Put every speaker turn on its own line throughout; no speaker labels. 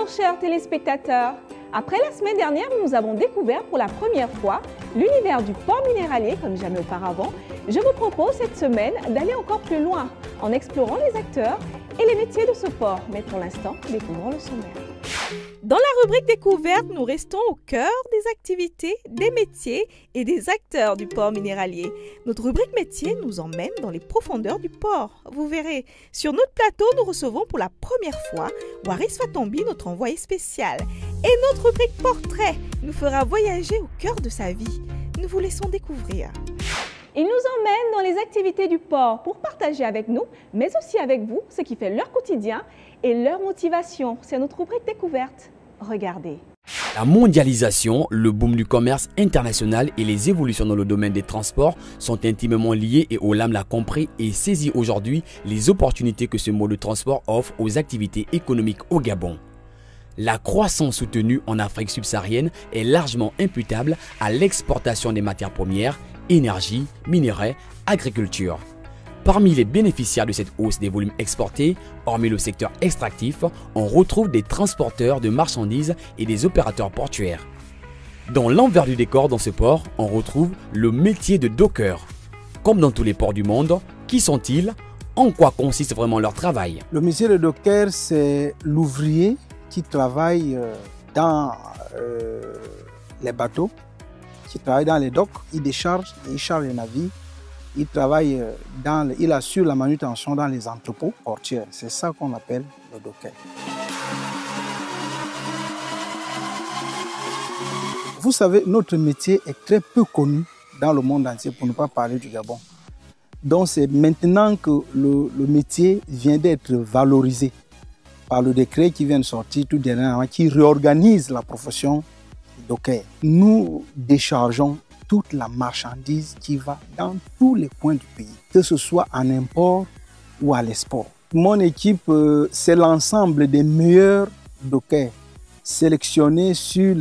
Bonjour chers téléspectateurs. Après la semaine dernière, nous avons découvert pour la première fois l'univers du port minéralier comme jamais auparavant. Je vous propose cette semaine d'aller encore plus loin en explorant les acteurs et les métiers de ce port. Mais pour l'instant, découvrons le sommaire. Dans la rubrique découverte, nous restons au cœur des activités, des métiers et des acteurs du port minéralier. Notre rubrique métier nous emmène dans les profondeurs du port. Vous verrez, sur notre plateau, nous recevons pour la première fois Waris Fatombi, notre envoyé spécial. Et notre rubrique portrait nous fera voyager au cœur de sa vie. Nous vous laissons découvrir. Ils nous emmènent dans les activités du port pour partager avec nous, mais aussi avec vous, ce qui fait leur quotidien et leur motivation. C'est notre rubrique découverte. Regardez.
La mondialisation, le boom du commerce international et les évolutions dans le domaine des transports sont intimement liés et Olam l'a compris et saisit aujourd'hui les opportunités que ce mode de transport offre aux activités économiques au Gabon. La croissance soutenue en Afrique subsaharienne est largement imputable à l'exportation des matières premières, énergie, minerais, agriculture. Parmi les bénéficiaires de cette hausse des volumes exportés, hormis le secteur extractif, on retrouve des transporteurs de marchandises et des opérateurs portuaires. Dans l'envers du décor dans ce port, on retrouve le métier de docker. Comme dans tous les ports du monde, qui sont-ils? En quoi consiste vraiment leur travail?
Le métier de docker, c'est l'ouvrier qui travaille dans les bateaux, qui travaille dans les docks, il décharge et il charge les navires. Il travaille il assure la manutention dans les entrepôts portuaires. C'est ça qu'on appelle le docker. Vous savez, notre métier est très peu connu dans le monde entier, pour ne pas parler du Gabon. Donc c'est maintenant que le métier vient d'être valorisé par le décret qui vient de sortir tout dernièrement, qui réorganise la profession de docker. Nous déchargeons toute la marchandise qui va dans tous les coins du pays, que ce soit en import ou à l'export. Mon équipe, c'est l'ensemble des meilleurs dockers sélectionnés sur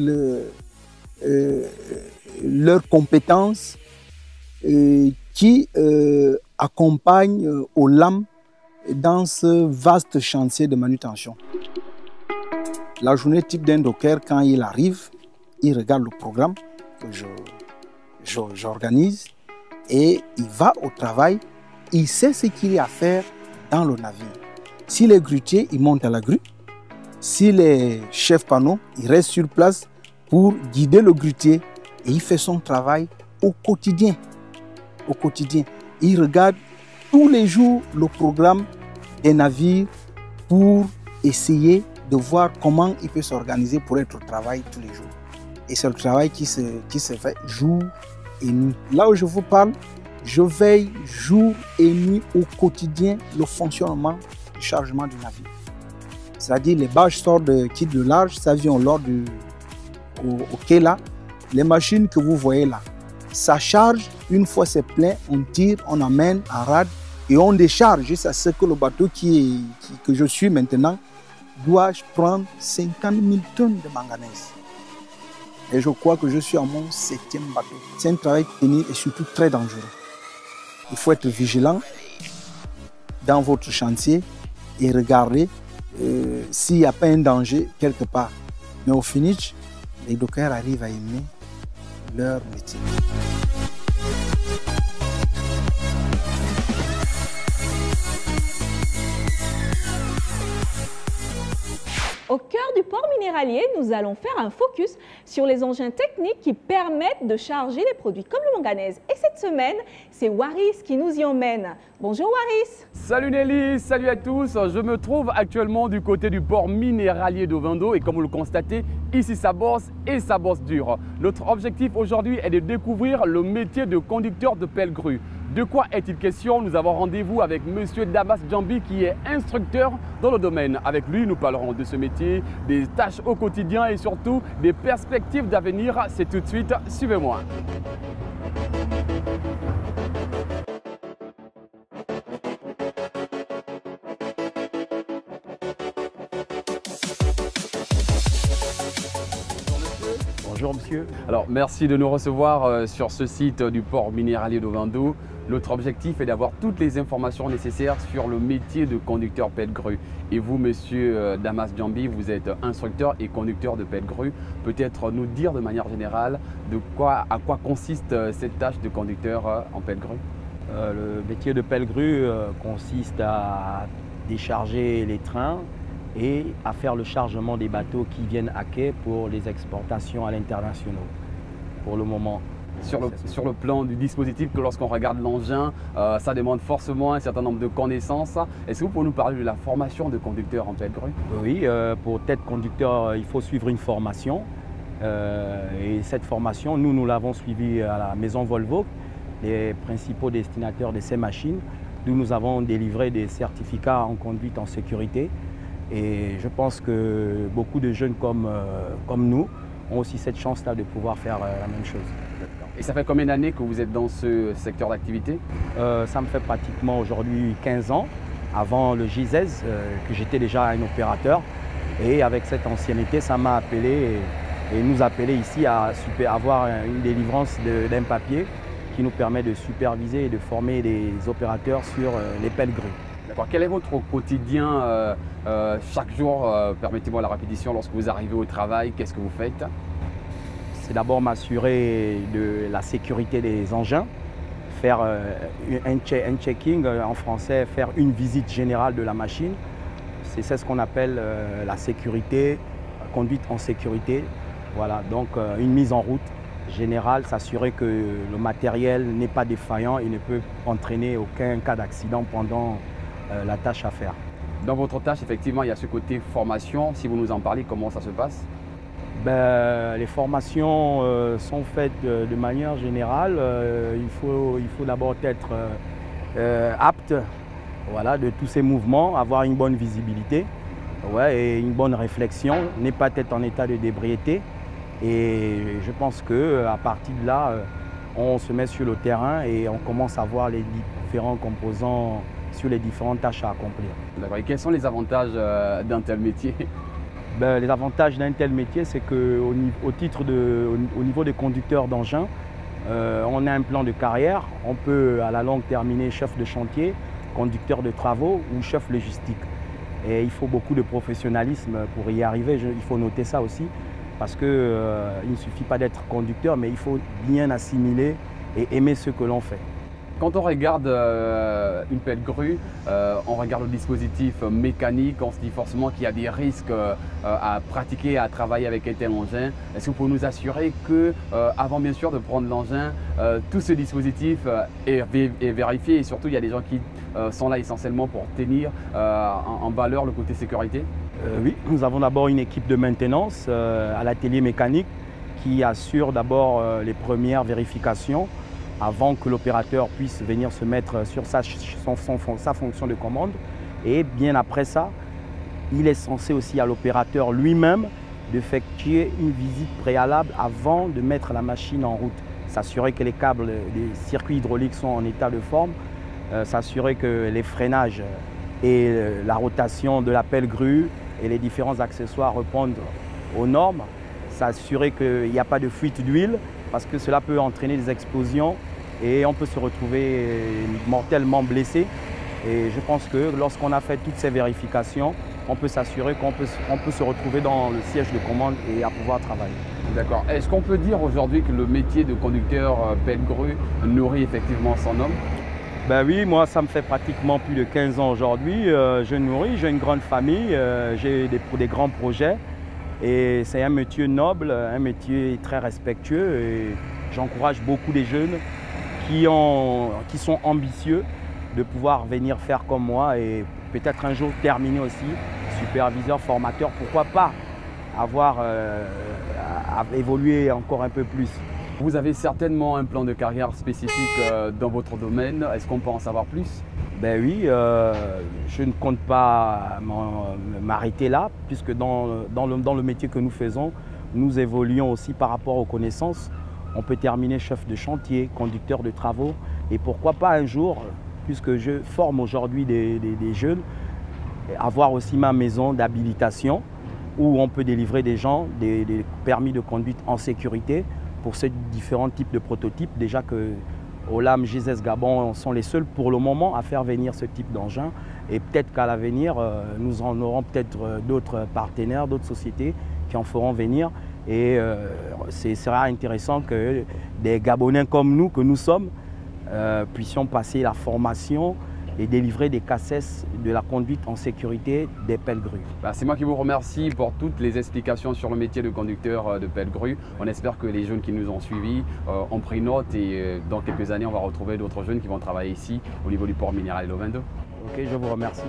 leurs compétences qui accompagnent Olam dans ce vaste chantier de manutention. La journée type d'un docker, quand il arrive, il regarde le programme que j'organise et il va au travail, il sait ce qu'il y a à faire dans le navire. S'il est grutier, il monte à la grue. S'il est chef panneau, il reste sur place pour guider le grutier et il fait son travail au quotidien. Au quotidien. Il regarde tous les jours le programme des navires pour essayer de voir comment il peut s'organiser pour être au travail tous les jours. Et c'est le travail qui se fait jour et nuit. Là où je vous parle, je veille jour et nuit au quotidien le fonctionnement du chargement du navire. C'est-à-dire les barges sortent de quai de large, ça vient au quai là. Les machines que vous voyez là, ça charge, une fois c'est plein, on tire, on amène en rade et on décharge jusqu'à ce que le bateau que je suis maintenant doit prendre 50 000 tonnes de manganèse. Et je crois que je suis à mon 7e bateau. C'est un travail pénible et surtout très dangereux. Il faut être vigilant dans votre chantier et regarder s'il n'y a pas un danger quelque part. Mais au finish, les dockers arrivent à aimer leur métier.
Au cœur du port minéralier, nous allons faire un focus sur les engins techniques qui permettent de charger les produits comme le manganèse. Et cette semaine, c'est Waris qui nous y emmène. Bonjour Waris.
Salut Nelly, salut à tous. Je me trouve actuellement du côté du port minéralier d'Ovendo et comme vous le constatez, ici ça bosse et ça bosse dur. Notre objectif aujourd'hui est de découvrir le métier de conducteur de pelle grue. De quoi est-il question? Nous avons rendez-vous avec Monsieur Damas Djambi qui est instructeur dans le domaine. Avec lui, nous parlerons de ce métier, des tâches au quotidien et surtout des perspectives d'avenir. C'est tout de suite, suivez-moi.
Bonjour monsieur.
Alors merci de nous recevoir sur ce site du port minéralier d'Ovendo. Notre objectif est d'avoir toutes les informations nécessaires sur le métier de conducteur pelle-grue. Et vous, monsieur Damas Djambi, vous êtes instructeur et conducteur de pelle-grue. Peut-être nous dire de manière générale à quoi consiste cette tâche de conducteur en pelle-grue?
Le métier de pelle-grue consiste à décharger les trains et à faire le chargement des bateaux qui viennent à quai pour les exportations à l'international pour le moment.
Sur le plan du dispositif, que lorsqu'on regarde l'engin, ça demande forcément un certain nombre de connaissances. Est-ce que vous pouvez nous parler de la formation de conducteur en pelle-grue?
Oui, pour être conducteur, il faut suivre une formation. Et cette formation, nous l'avons suivie à la maison Volvo, les principaux destinataires de ces machines, d'où nous avons délivré des certificats en conduite en sécurité. Et je pense que beaucoup de jeunes comme nous ont aussi cette chance-là de pouvoir faire la même chose.
Et ça fait combien d'années que vous êtes dans ce secteur d'activité?
Ça me fait pratiquement aujourd'hui 15 ans. Avant le GISES, que j'étais déjà un opérateur. Et avec cette ancienneté, ça m'a appelé et nous appelé ici à avoir une délivrance d'un papier qui nous permet de superviser et de former des opérateurs sur les pelle-grues.
D'accord. Quel est votre quotidien chaque jour? Permettez-moi la répétition. Lorsque vous arrivez au travail, qu'est-ce que vous faites?
C'est d'abord m'assurer de la sécurité des engins, faire un checking, en français, faire une visite générale de la machine. C'est ce qu'on appelle la sécurité, conduite en sécurité. Voilà, donc une mise en route générale, s'assurer que le matériel n'est pas défaillant et ne peut entraîner aucun cas d'accident pendant la tâche à faire.
Dans votre tâche, effectivement, il y a ce côté formation. Si vous nous en parlez, comment ça se passe?
Les formations sont faites de manière générale. Il faut d'abord être apte, voilà, de tous ces mouvements, avoir une bonne visibilité, ouais, et une bonne réflexion, ne pas être en état de d'ébriété. Et je pense qu'à partir de là, on se met sur le terrain et on commence à voir les différents composants sur les différentes tâches à accomplir.
D'accord. Et quels sont les avantages d'un tel métier?
Les avantages d'un tel métier, c'est qu'au niveau des conducteurs d'engins, on a un plan de carrière. On peut à la longue terminer chef de chantier, conducteur de travaux ou chef logistique. Et il faut beaucoup de professionnalisme pour y arriver. Il faut noter ça aussi, parce qu'il ne suffit pas d'être conducteur, mais il faut bien assimiler et aimer ce que l'on fait.
Quand on regarde une pelle-grue, on regarde le dispositif mécanique, on se dit forcément qu'il y a des risques à pratiquer, à travailler avec un tel engin. Est-ce que vous pouvez nous assurer que, avant bien sûr de prendre l'engin, tout ce dispositif est vérifié et surtout il y a des gens qui sont là essentiellement pour tenir en valeur le côté sécurité?
Oui, nous avons d'abord une équipe de maintenance à l'atelier mécanique qui assure d'abord les premières vérifications avant que l'opérateur puisse venir se mettre sur sa fonction de commande. Et bien après ça, il est censé aussi à l'opérateur lui-même d'effectuer une visite préalable avant de mettre la machine en route. S'assurer que les câbles, les circuits hydrauliques sont en état de forme, s'assurer que les freinages et la rotation de la pelle-grue et les différents accessoires répondent aux normes, s'assurer qu'il n'y a pas de fuite d'huile, parce que cela peut entraîner des explosions et on peut se retrouver mortellement blessé. Et je pense que lorsqu'on a fait toutes ces vérifications, on peut s'assurer qu'on peut se retrouver dans le siège de commande et à pouvoir travailler.
D'accord. Est-ce qu'on peut dire aujourd'hui que le métier de conducteur pelle-grue nourrit effectivement son homme?
Oui, moi ça me fait pratiquement plus de 15 ans aujourd'hui. Je nourris, j'ai une grande famille, j'ai des grands projets. Et c'est un métier noble, un métier très respectueux et j'encourage beaucoup des jeunes qui sont ambitieux de pouvoir venir faire comme moi et peut-être un jour terminer aussi superviseur, formateur, pourquoi pas avoir à évoluer encore un peu plus.
Vous avez certainement un plan de carrière spécifique dans votre domaine, est-ce qu'on peut en savoir plus?
Oui, je ne compte pas m'arrêter là, puisque dans le métier que nous faisons, nous évoluons aussi par rapport aux connaissances. On peut terminer chef de chantier, conducteur de travaux, et pourquoi pas un jour, puisque je forme aujourd'hui des jeunes, avoir aussi ma maison d'habilitation, où on peut délivrer des gens des permis de conduite en sécurité pour ces différents types de prototypes déjà que Olam, GIZ Gabon sont les seuls pour le moment à faire venir ce type d'engin. Et peut-être qu'à l'avenir, nous en aurons peut-être d'autres partenaires, d'autres sociétés qui en feront venir. Et ce sera intéressant que des Gabonais comme nous, que nous sommes, puissions passer la formation et délivrer des cassettes de la conduite en sécurité des pelles grues.
C'est moi qui vous remercie pour toutes les explications sur le métier de conducteur de pelles grues. On espère que les jeunes qui nous ont suivis ont pris note et dans quelques années, on va retrouver d'autres jeunes qui vont travailler ici au niveau du port minéral d'Ovendo.
Ok, je vous remercie.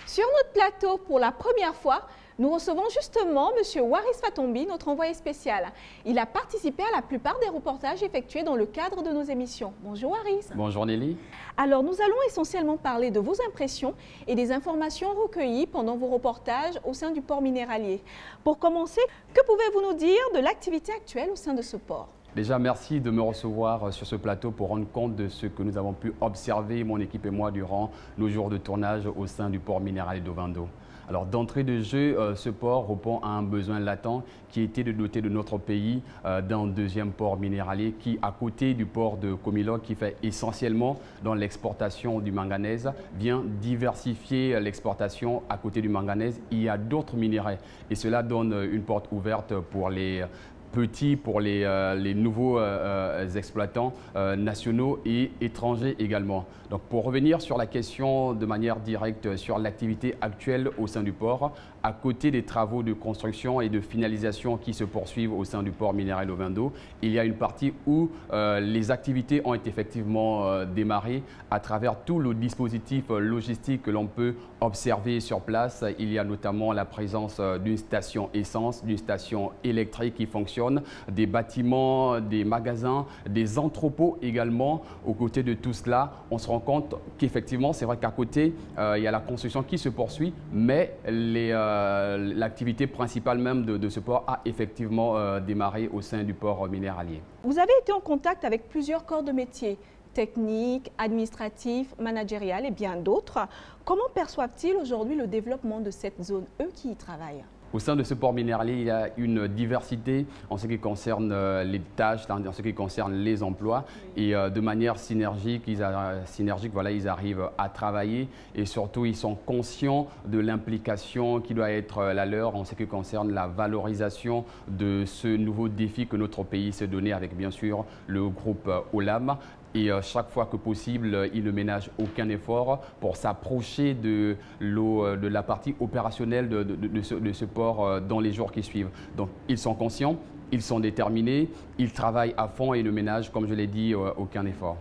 Sur notre plateau, pour la première fois, nous recevons justement M. Waris Fatombi, notre envoyé spécial. Il a participé à la plupart des reportages effectués dans le cadre de nos émissions. Bonjour Waris.
Bonjour Nelly.
Alors nous allons essentiellement parler de vos impressions et des informations recueillies pendant vos reportages au sein du port minéralier. Pour commencer, que pouvez-vous nous dire de l'activité actuelle au sein de ce port ?
Déjà, merci de me recevoir sur ce plateau pour rendre compte de ce que nous avons pu observer, mon équipe et moi, durant nos jours de tournage au sein du port minéralier d'Ovendo. Alors d'entrée de jeu, ce port répond à un besoin latent qui était de doter de notre pays d'un deuxième port minéralier qui, à côté du port de Komilog, qui fait essentiellement dans l'exportation du manganèse, vient diversifier l'exportation à côté du manganèse. Il y a d'autres minéraux et cela donne une porte ouverte pour les petits, pour les nouveaux exploitants nationaux et étrangers également. Donc pour revenir sur la question de manière directe sur l'activité actuelle au sein du port, à côté des travaux de construction et de finalisation qui se poursuivent au sein du port minéral d'Ovendo, il y a une partie où les activités ont été effectivement démarrées à travers tout le dispositif logistique que l'on peut observer sur place. Il y a notamment la présence d'une station essence, d'une station électrique qui fonctionne, des bâtiments, des magasins, des entrepôts également. Aux côtés de tout cela, on se rend compte qu'effectivement, c'est vrai qu'à côté, il y a la construction qui se poursuit, mais l'activité principale même de ce port a effectivement démarré au sein du port minéralier.
Vous avez été en contact avec plusieurs corps de métier, techniques, administratifs, managériales et bien d'autres. Comment perçoivent-ils aujourd'hui le développement de cette zone, eux qui y travaillent ?
Au sein de ce port minéralier, il y a une diversité en ce qui concerne les tâches, en ce qui concerne les emplois. Et de manière synergique, ils arrivent à travailler et surtout, ils sont conscients de l'implication qui doit être la leur en ce qui concerne la valorisation de ce nouveau défi que notre pays s'est donné avec bien sûr le groupe Olam. Et chaque fois que possible, ils ne ménagent aucun effort pour s'approcher de la partie opérationnelle de ce port dans les jours qui suivent. Donc, ils sont conscients, ils sont déterminés, ils travaillent à fond et ne ménagent, comme je l'ai dit, aucun effort.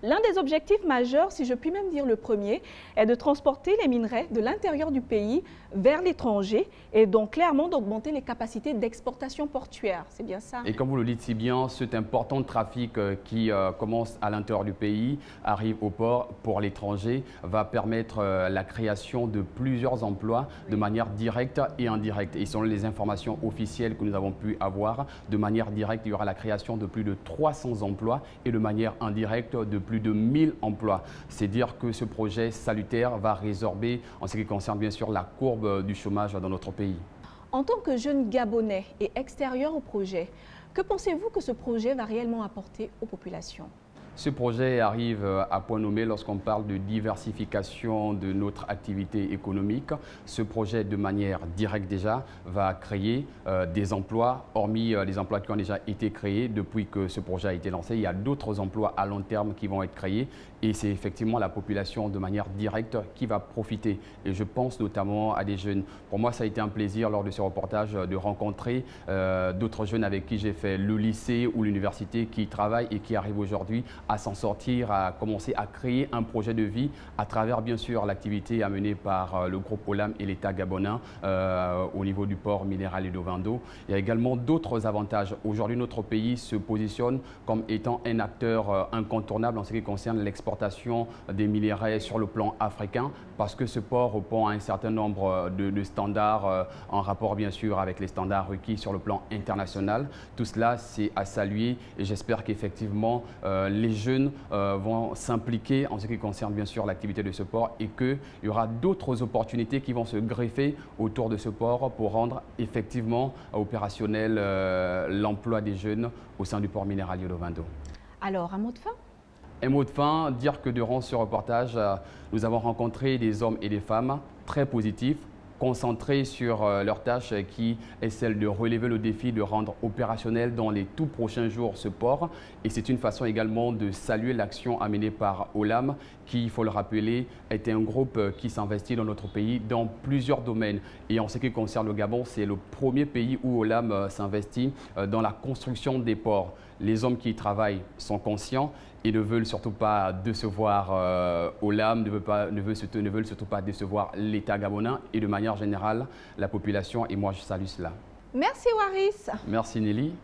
L'un des objectifs majeurs, si je puis même dire le premier, est de transporter les minerais de l'intérieur du pays vers l'étranger et donc clairement d'augmenter les capacités d'exportation portuaire. C'est bien ça?
Et comme vous le dites si bien, cet important trafic qui commence à l'intérieur du pays, arrive au port pour l'étranger, va permettre la création de plusieurs emplois de manière directe et indirecte. Et selon les informations officielles que nous avons pu avoir, de manière directe, il y aura la création de plus de 300 emplois et de manière indirecte de plus de 1000 emplois. C'est dire que ce projet salutaire va résorber en ce qui concerne bien sûr la courbe du chômage dans notre pays.
En tant que jeune Gabonais et extérieur au projet, que pensez-vous que ce projet va réellement apporter aux populations ?
Ce projet arrive à point nommé lorsqu'on parle de diversification de notre activité économique. Ce projet, de manière directe déjà, va créer des emplois, hormis les emplois qui ont déjà été créés depuis que ce projet a été lancé. Il y a d'autres emplois à long terme qui vont être créés et c'est effectivement la population de manière directe qui va profiter. Et je pense notamment à des jeunes. Pour moi, ça a été un plaisir lors de ce reportage de rencontrer d'autres jeunes avec qui j'ai fait le lycée ou l'université qui travaillent et qui arrivent aujourd'hui à s'en sortir, à commencer à créer un projet de vie à travers bien sûr l'activité amenée par le groupe Olam et l'État gabonais au niveau du port minéral d'Ovendo. Il y a également d'autres avantages. Aujourd'hui, notre pays se positionne comme étant un acteur incontournable en ce qui concerne l'exportation des minerais sur le plan africain parce que ce port répond à un certain nombre de standards en rapport bien sûr avec les standards requis sur le plan international. Tout cela, c'est à saluer et j'espère qu'effectivement les jeunes vont s'impliquer en ce qui concerne bien sûr l'activité de ce port et qu'il y aura d'autres opportunités qui vont se greffer autour de ce port pour rendre effectivement opérationnel l'emploi des jeunes au sein du port minéralier d'Ovando.
Alors, un mot de fin?
Un mot de fin, dire que durant ce reportage, nous avons rencontré des hommes et des femmes très positifs, concentrés sur leur tâche qui est celle de relever le défi de rendre opérationnel dans les tout prochains jours ce port. Et c'est une façon également de saluer l'action amenée par Olam, qui, il faut le rappeler, est un groupe qui s'investit dans notre pays dans plusieurs domaines. Et en ce qui concerne le Gabon, c'est le premier pays où Olam s'investit dans la construction des ports. Les hommes qui y travaillent sont conscients et ne veulent surtout pas décevoir Olam, ne veulent surtout pas décevoir l'État gabonais et de manière générale la population. Et moi, je salue cela.
Merci Waris.
Merci Nelly.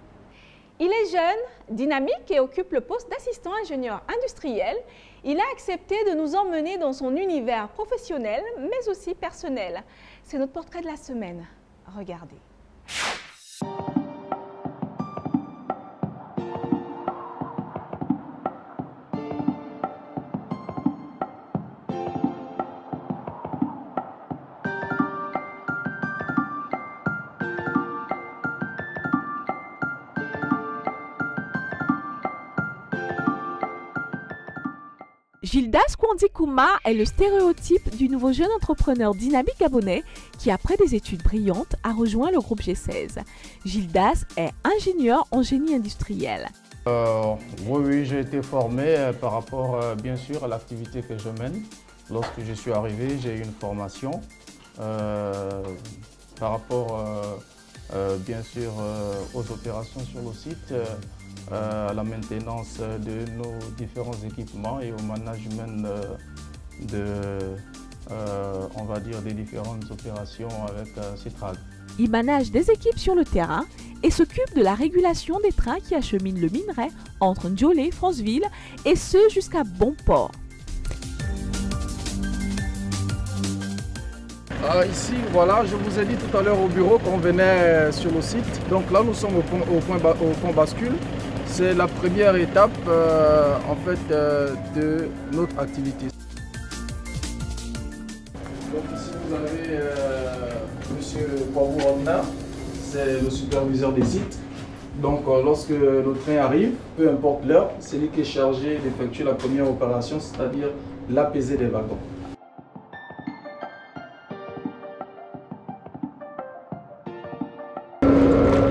Il est jeune, dynamique et occupe le poste d'assistant ingénieur industriel. Il a accepté de nous emmener dans son univers professionnel, mais aussi personnel. C'est notre portrait de la semaine. Regardez. Gildas Kwandikouma est le stéréotype du nouveau jeune entrepreneur dynamique gabonais qui, après des études brillantes, a rejoint le groupe G16. Gildas est ingénieur en génie industriel.
Oui, j'ai été formé par rapport, bien sûr, à l'activité que je mène. Lorsque je suis arrivé, j'ai eu une formation par rapport, bien sûr, aux opérations sur le site. À la maintenance de nos différents équipements et au management on va dire, des différentes opérations avec Citrag.
Il manage des équipes sur le terrain et s'occupe de la régulation des trains qui acheminent le minerai entre Ndjolé, Franceville et ce jusqu'à Bonport.
Ici, voilà, je vous ai dit tout à l'heure au bureau qu'on venait sur le site. Donc là, nous sommes au point bascule. C'est la première étape en fait, de notre activité. Donc ici, vous avez M. Kwabou, c'est le superviseur des sites. Donc lorsque le train arrive, peu importe l'heure, c'est lui qui est chargé d'effectuer la première opération, c'est-à-dire la pesée des wagons.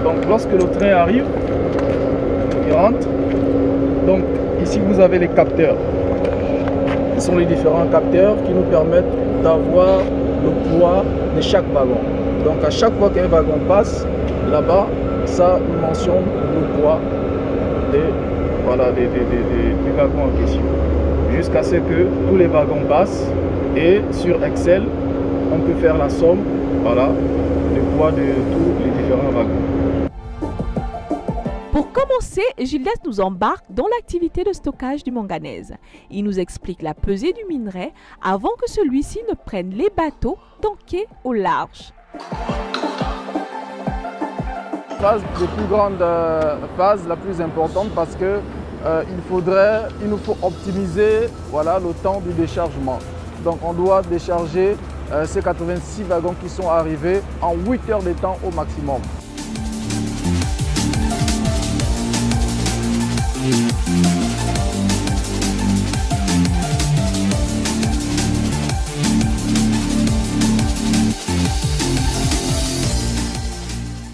Donc lorsque le train arrive, il rentre. Donc ici vous avez les capteurs. Ce sont les différents capteurs qui nous permettent d'avoir le poids de chaque wagon. Donc à chaque fois qu'un wagon passe, là-bas, ça nous mentionne le poids des wagons en question. Jusqu'à ce que tous les wagons passent et sur Excel, on peut faire la somme, voilà, du poids de tous les différents wagons.
Pour commencer, Gildas nous embarque dans l'activité de stockage du manganèse. Il nous explique la pesée du minerai avant que celui-ci ne prenne les bateaux tankés au large.
Phase de plus grande phase, la plus importante, parce que il nous faut optimiser, voilà, le temps du déchargement. Donc on doit décharger ces 86 wagons qui sont arrivés en 8 heures de temps au maximum.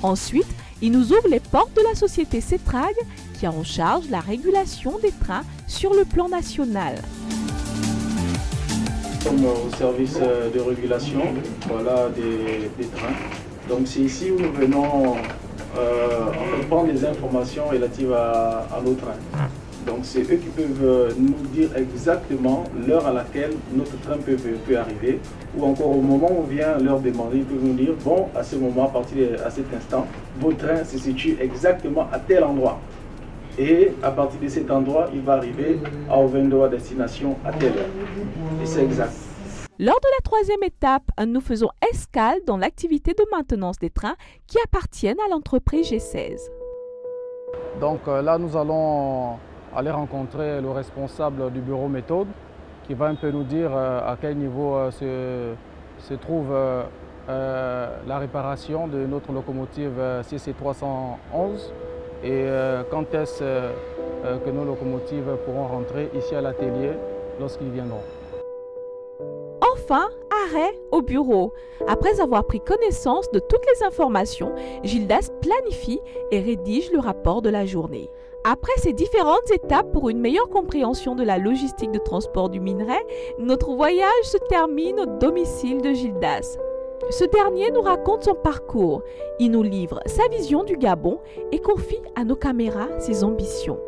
Ensuite, il nous ouvre les portes de la société Citrag qui a en charge la régulation des trains sur le plan national.
Comme au service de régulation, voilà, des trains. Donc c'est ici où nous venons prendre les informations relatives à nos trains. Donc c'est eux qui peuvent nous dire exactement l'heure à laquelle notre train peut arriver, ou encore au moment où on vient leur demander, ils peuvent nous dire, bon, à ce moment, à partir de cet instant, votre train se situe exactement à tel endroit. Et à partir de cet endroit, il va arriver à Ovendo à destination à telle heure. Et c'est exact.
Lors de la troisième étape, nous faisons escale dans l'activité de maintenance des trains qui appartiennent à l'entreprise G16.
Donc là, nous allons aller rencontrer le responsable du bureau méthode qui va un peu nous dire à quel niveau se trouve la réparation de notre locomotive CC311 et quand est-ce que nos locomotives pourront rentrer ici à l'atelier lorsqu'ils viendront.
Enfin, arrêt au bureau. Après avoir pris connaissance de toutes les informations, Gildas planifie et rédige le rapport de la journée. Après ces différentes étapes pour une meilleure compréhension de la logistique de transport du minerai, notre voyage se termine au domicile de Gildas. Ce dernier nous raconte son parcours. Il nous livre sa vision du Gabon et confie à nos caméras ses ambitions.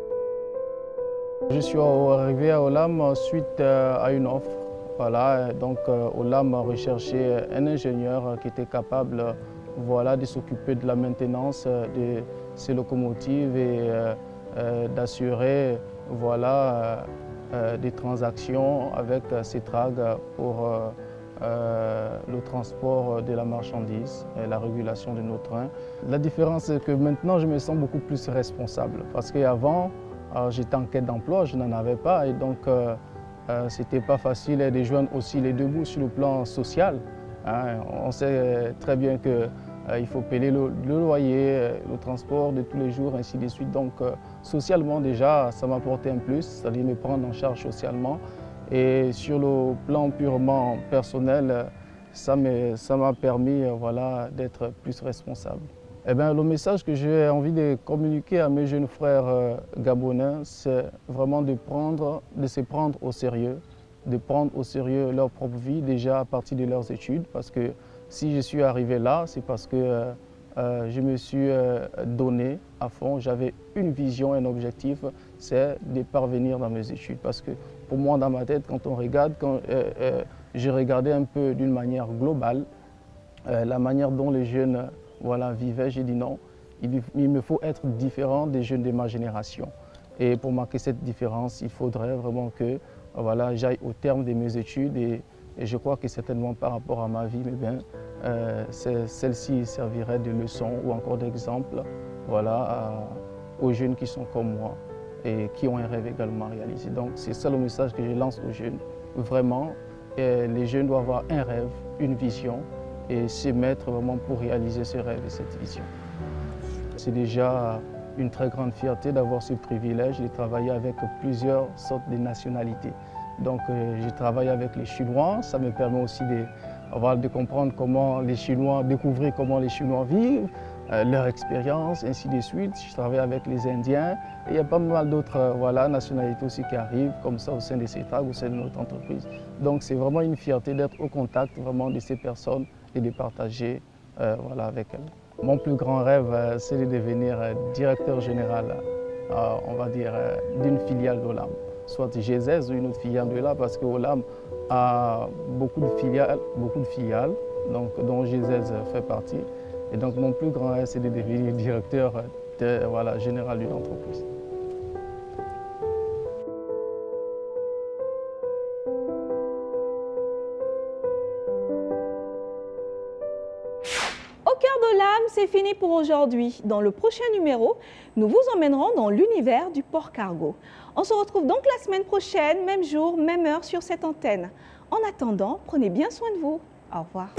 Je suis arrivé à Olam suite à une offre. Voilà, donc Olam a recherché un ingénieur qui était capable voilà, de s'occuper de la maintenance de ces locomotives et d'assurer voilà, des transactions avec Cetrag pour le transport de la marchandise et la régulation de nos trains. La différence, c'est que maintenant, je me sens beaucoup plus responsable parce qu'avant, j'étais en quête d'emploi, je n'en avais pas et donc c'était pas facile de joindre aussi les deux bouts sur le plan social. Hein. On sait très bien qu'il faut payer le loyer, le transport de tous les jours, ainsi de suite. Donc socialement déjà, ça m'a apporté un plus, c'est-à-dire me prendre en charge socialement. Et sur le plan purement personnel, ça m'a permis voilà, d'être plus responsable. Eh bien, le message que j'ai envie de communiquer à mes jeunes frères gabonais, c'est vraiment de se prendre au sérieux, de prendre au sérieux leur propre vie déjà à partir de leurs études. Parce que si je suis arrivé là, c'est parce que je me suis donné à fond. J'avais une vision, un objectif, c'est de parvenir dans mes études. Parce que pour moi, dans ma tête, quand on regarde, quand j'ai regardé un peu d'une manière globale, la manière dont les jeunes voilà, vivaient, j'ai dit non, il me faut être différent des jeunes de ma génération. Et pour marquer cette différence, il faudrait vraiment que voilà, j'aille au terme de mes études et je crois que certainement par rapport à ma vie, celle-ci servirait de leçon ou encore d'exemple voilà, aux jeunes qui sont comme moi et qui ont un rêve également réalisé. Donc c'est ça le message que je lance aux jeunes. Vraiment, les jeunes doivent avoir un rêve, une vision et se mettre vraiment pour réaliser ce rêve et cette vision. C'est déjà une très grande fierté d'avoir ce privilège de travailler avec plusieurs sortes de nationalités. Donc je travaille avec les Chinois, ça me permet aussi de comprendre comment les Chinois, découvrir comment les Chinois vivent, leur expérience, ainsi de suite. Je travaille avec les Indiens et il y a pas mal d'autres voilà, nationalités aussi qui arrivent comme ça au sein de Cetrag, au sein de notre entreprise. Donc c'est vraiment une fierté d'être au contact vraiment de ces personnes et de partager voilà, avec elles. Mon plus grand rêve, c'est de devenir directeur général, on va dire, d'une filiale d'Olam, soit GZES ou une autre filiale de là, parce que Olam a beaucoup de filiales donc, dont GZES fait partie. Et donc mon plus grand rêve, c'est de devenir directeur voilà, général d'une entreprise.
C'est fini pour aujourd'hui. Dans le prochain numéro, nous vous emmènerons dans l'univers du port cargo. On se retrouve donc la semaine prochaine, même jour, même heure sur cette antenne. En attendant, prenez bien soin de vous. Au revoir.